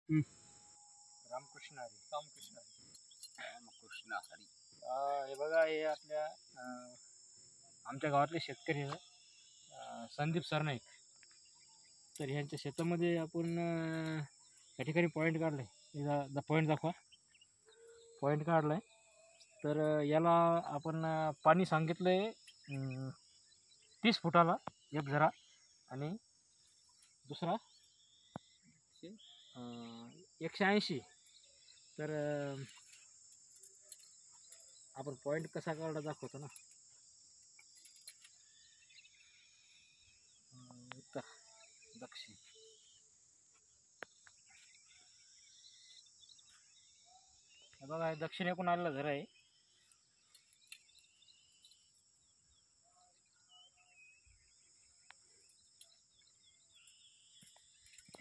रामकृष्ण हरी. रामकृष्ण हरी. रामकृष्ण हरी. हे बघा, हे आपल्या आमच्या गावातले शेतकरी आहे, संदीप सरनाईक. तर ह्यांच्या शेतामध्ये आपण या ठिकाणी पॉईंट काढलाय. पॉईंट दाखवा. पॉईंट काढलाय. तर याला आपण पाणी सांगितलंय 30 फुटाला एक झरा, आणि दुसरा 180. तर आपण पॉईंट कसा काढला दाखवतो ना. उत्तर दक्षिण. बघा, दक्षिण एकूण आलेला झरा आहे.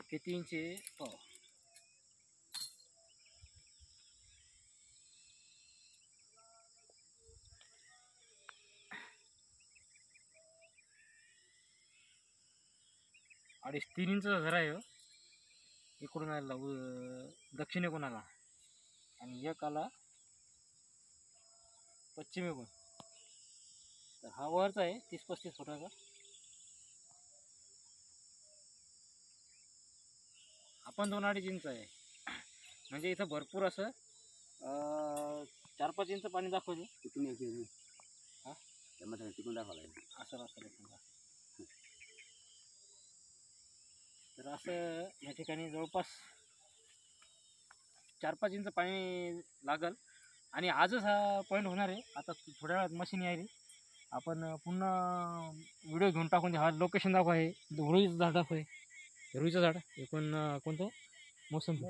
किती इंच आहे पाहू. अडीच 3 इंचचा झरा आहे. इकडून आला दक्षिण एकूण आला, आणि एक आला पश्चिम एकूण. तर हा वरचा आहे 30-35 फुटाचा. आपण 2-2.5 इंच आहे. म्हणजे इथं भरपूर असं 4-5 इंच पाणी दाखवते. तिथून येते हां, त्यामध्ये तिकून दाखवलं असं समजा. तर असं या ठिकाणी जवळपास 4-5 इंच पाणी लागल. आणि आजच हा पॉईंट होणार आहे. आता थोड्या वेळात मशीन यायली, आपण पुन्हा व्हिडिओ घेऊन टाकून द्या. हा लोकेशन दाखवा. आहे रुईचं झाड दाखवा. आहे रुईचं झाड. एकूण कोणतं मोसंबी.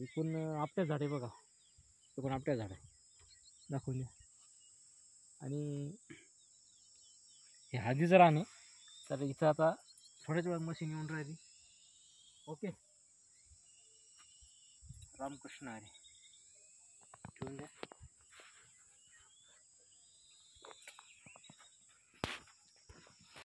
एकूण आपट्याच झाड आहे बघा. एकूण आपट्याच झाड आहे दाखवून द्या. आणि हे हळदीचं रान आहे. तर इथं आता थोड्याच वेळात मशीन येऊन राहिली. ओके. रामकृष्ण हरी. ठेवून द्या.